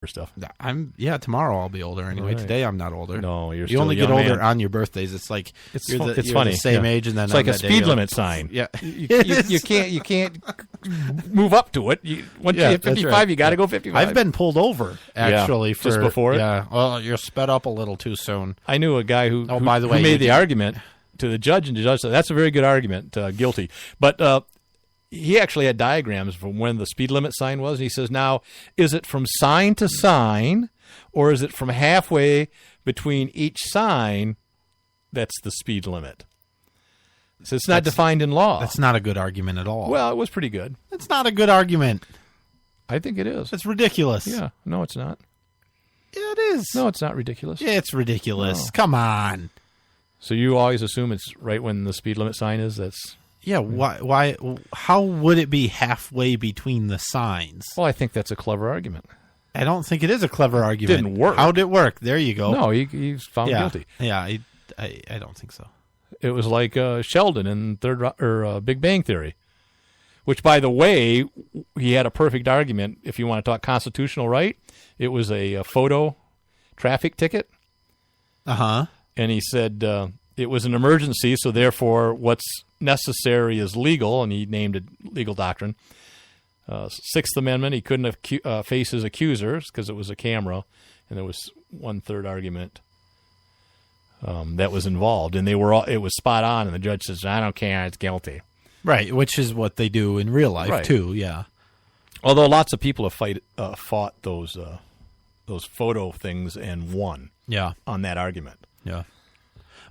stuff. Tomorrow I'll be older anyway. Right. Today I'm not older. No, you're you still only a young get older man. on your birthdays. It's like It's you're funny. the same age, and then it's like on a that day, speed you're limit like, sign. Yeah, You can't move up to it. Once you hit 55, right. you got to go 55. I've been pulled over actually for just before it. Yeah, well, you're sped up a little too soon. I knew a guy who by the way, made the argument to the judge, and the judge said, that's a very good argument, guilty. But he actually had diagrams from when the speed limit sign was. And he says, now, is it from sign to sign, or is it from halfway between each sign that's the speed limit? So it's not defined in law. That's not a good argument at all. Well, it was pretty good. It's not a good argument. I think it is. It's ridiculous. Yeah. No, it's not. Yeah, it is. No, it's not ridiculous. Yeah, it's ridiculous. No. Come on. So you always assume it's right when the speed limit sign is? That's... Yeah, why? How would it be halfway between the signs? Well, I think that's a clever argument. I don't think it is a clever argument. Didn't work. How'd it work? There you go. No, he's found guilty. Yeah, I don't think so. It was like Sheldon in Big Bang Theory, which, by the way, he had a perfect argument. If you want to talk constitutional right, it was a photo traffic ticket. Uh-huh. And he said it was an emergency, so therefore what's necessary is legal, and he named it legal doctrine. Sixth Amendment, he couldn't have face his accusers because it was a camera, and there was one third argument that was involved, and it was spot on, and the judge says, I don't care, it's guilty. Right, which is what they do in real life, too, yeah. Although lots of people have fought those photo things and won on that argument. Yeah.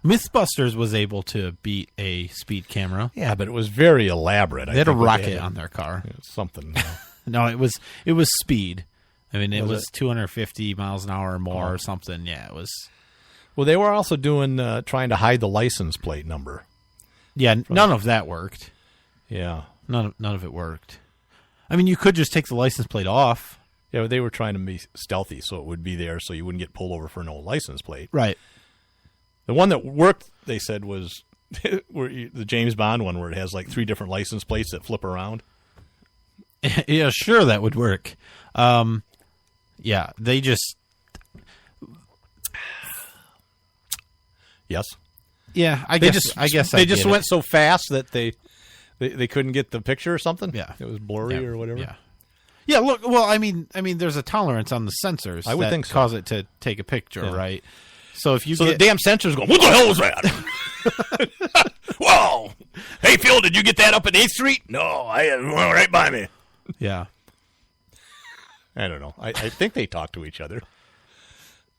Mythbusters was able to beat a speed camera. Yeah, but it was very elaborate. They had a rocket on their car. Something. No, it was speed. I mean, it was 250 miles an hour or more or something. Yeah, it was. Well, they were also trying to hide the license plate number. Yeah, none of that worked. Yeah. None of it worked. I mean, you could just take the license plate off. Yeah, but they were trying to be stealthy, so it would be there so you wouldn't get pulled over for no license plate. Right. The one that worked, they said, was the James Bond one where it has like 3 different license plates that flip around. Yeah, sure, that would work. Yeah, they just... Yes. Yeah, I guess they just went so fast that they couldn't get the picture or something. Yeah, it was blurry or whatever. Yeah, yeah. Look, well, I mean, there's a tolerance on the sensors. I would think so. Cause it to take a picture, right? So if you the damn sensor's going, what the hell was that? Whoa! Hey Phil, did you get that up at 8th Street? No, I had one right by me. Yeah. I don't know. I think they talk to each other.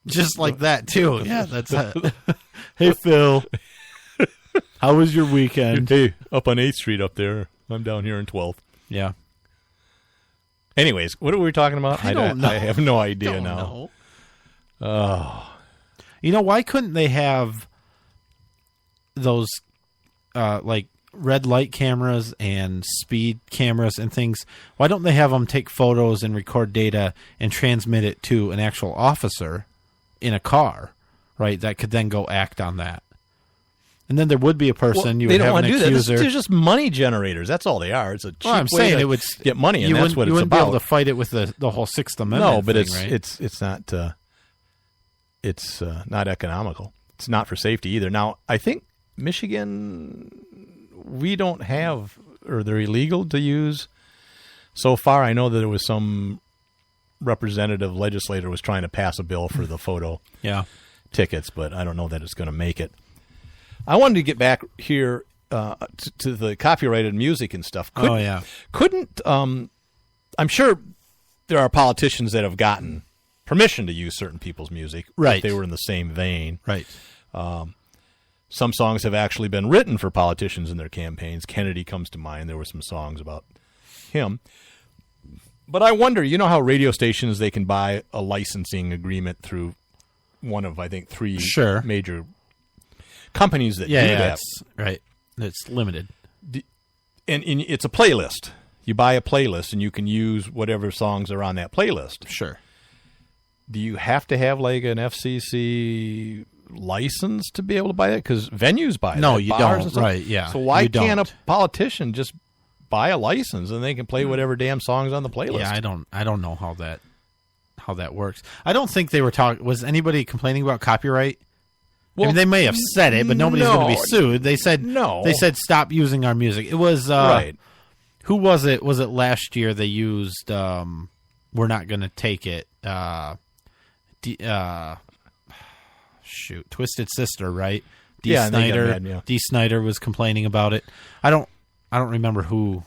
Just like that, too. Yeah, that's it. Hey, Phil. How was your weekend? Hey, up on 8th Street up there. I'm down here in 12th. Yeah. Anyways, what are we talking about? I don't know. I have no idea don't now. Know. Oh. You know, why couldn't they have those, like, red light cameras and speed cameras and things? Why don't they have them take photos and record data and transmit it to an actual officer in a car, right, that could then go act on that? And then there would be a person, you would have an accuser. They're just money generators. That's all they are. It's a cheap way to get money, and that's what it's about. You wouldn't be able to fight it with the whole Sixth Amendment. No, but thing, it's not not economical. It's not for safety either. Now, I think Michigan, we don't have, or they're illegal to use. So far, I know that there was some representative legislator was trying to pass a bill for the photo tickets, but I don't know that it's going to make it. I wanted to get back here to the copyrighted music and stuff. Couldn't I'm sure there are politicians that have gotten permission to use certain people's music, right? If they were in the same vein, right? Some songs have actually been written for politicians in their campaigns. Kennedy comes to mind. There were some songs about him. But I wonder, you know how radio stations, they can buy a licensing agreement through one of, I think, 3 major companies that do that. Right. It's limited. And it's a playlist. You buy a playlist, and you can use whatever songs are on that playlist. Sure. Do you have to have like an FCC license to be able to buy it? Because venues buy it. No, you don't. Right, yeah. So why can't a politician just buy a license and they can play whatever damn songs on the playlist? Yeah, I don't know how how that works. I don't think they were talking. Was anybody complaining about copyright? Well, I mean, they may have said it, but nobody's going to be sued. They said no. They said stop using our music. It was right. Who was it? Was it last year they used? We're not going to take it. Twisted Sister, right? D. Snyder. D. Snyder was complaining about it. I don't remember who.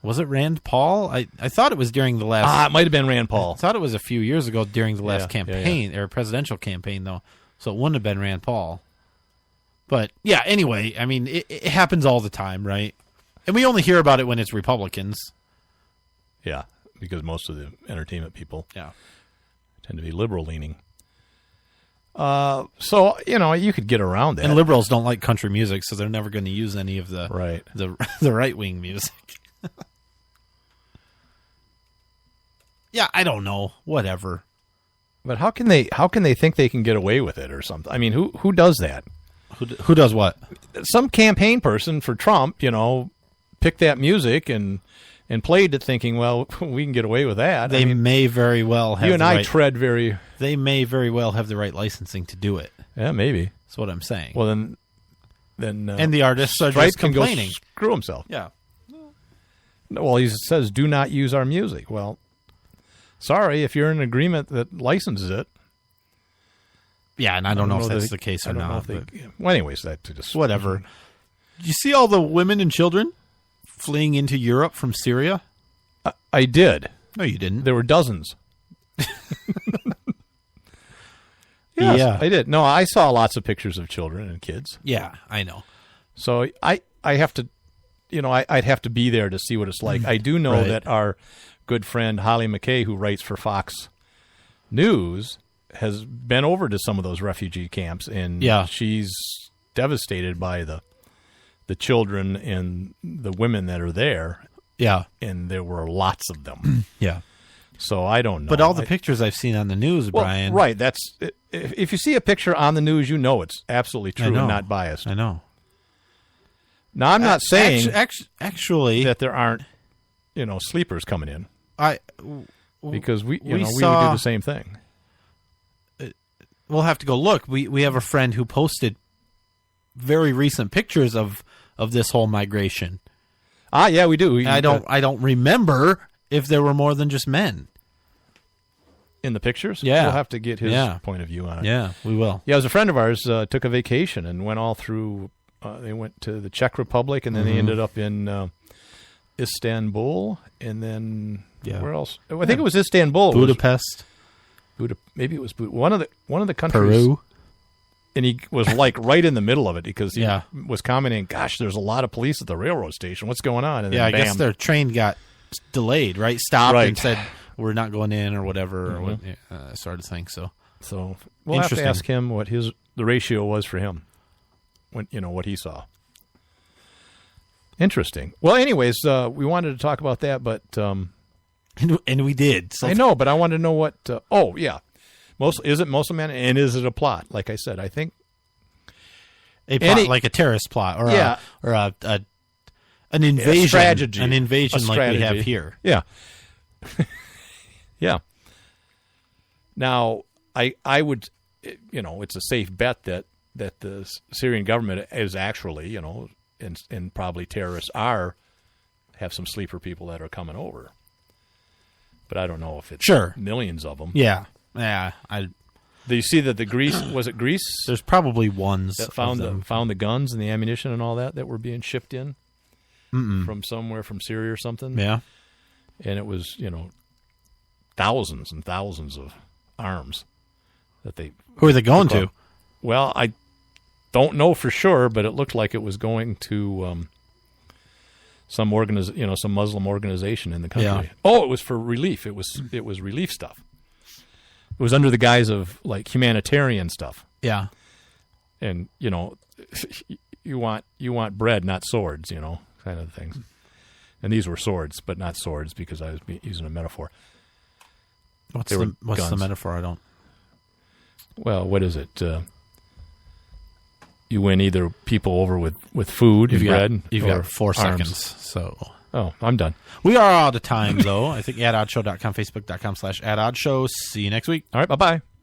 Was it Rand Paul? I thought it was during the last. It might have been Rand Paul. I thought it was a few years ago during the last campaign or presidential campaign, though. So it wouldn't have been Rand Paul. But yeah, anyway, I mean, it happens all the time, right? And we only hear about it when it's Republicans. Yeah, because most of the entertainment people tend to be liberal leaning. So you could get around that. And liberals don't like country music, so they're never going to use any of the the right wing music. Yeah, I don't know. Whatever. But how can they think they can get away with it or something? I mean, who does that? Who does what? Some campaign person for Trump, picked that music and played it thinking, well, we can get away with that. They may very well have They may very well have the right licensing to do it. Yeah, maybe. That's what I'm saying. Well, then and the artists are just complaining. Go screw himself. Yeah. Well, he says, do not use our music. Well, sorry, if you're in agreement that licenses it. Yeah, and I don't know if that's the case or not. Well, anyways, that just... Whatever. Did you see all the women and children fleeing into Europe from Syria? I did. No, you didn't. There were dozens. Yes, yeah, I did. No, I saw lots of pictures of children and kids. Yeah, I know. So I have to, I'd have to be there to see what it's like. I do know that our good friend Holly McKay, who writes for Fox News, has been over to some of those refugee camps, and she's devastated by the children and the women that are there. Yeah. And there were lots of them. Yeah. So I don't know. But all the pictures I've seen on the news, Brian. Right. If you see a picture on the news, it's absolutely true and not biased. I know. Now, I'm not saying actually that there aren't, sleepers coming in. Because we would do the same thing. We'll have to go look. We have a friend who posted very recent pictures of this whole migration. Yeah, we do. I don't remember if there were more than just men in the pictures. Yeah, we'll have to get his point of view on it. Yeah, we will. Yeah, it was a friend of ours took a vacation and went all through. They went to the Czech Republic and then they ended up in Istanbul and then where else? I think it was Istanbul. Budapest. Maybe it was one of the countries. Peru. And he was right in the middle of it because he was commenting, "Gosh, there's a lot of police at the railroad station. What's going on?" And then, I guess their train got delayed, right? Stopped and said, "We're not going in," or whatever, or sort of thing. So we'll have to ask him what the ratio was for him when what he saw. Interesting. Well, anyways, we wanted to talk about that, but and we did. So I know, but I wanted to know what. Is it Muslim men, and is it a plot? Like I said, I think a plot, like a terrorist plot, or an invasion, strategy, an invasion like we have here. Yeah, yeah. Now, I would, it's a safe bet that the Syrian government is actually, and probably terrorists have some sleeper people that are coming over, but I don't know if it's millions of them. Yeah. Yeah, do you see that the Greece was it Greece? There's probably ones that found the guns and the ammunition and all that were being shipped in from somewhere from Syria or something. Yeah, and it was thousands and thousands of arms that they. Who are they going to? Well, I don't know for sure, but it looked like it was going to some Muslim organization in the country. Yeah. Oh, it was for relief. It was relief stuff. It was under the guise of like humanitarian stuff. Yeah. And, you want bread, not swords, kind of things. And these were swords, but not swords because I was using a metaphor. What's the metaphor? I don't. Well, what is it? You win either people over with food and bread. You've got 4 arms. seconds, so. Oh, I'm done. We are out of time, though. I think adoddshow.com, facebook.com/adoddshow. See you next week. All right, bye-bye.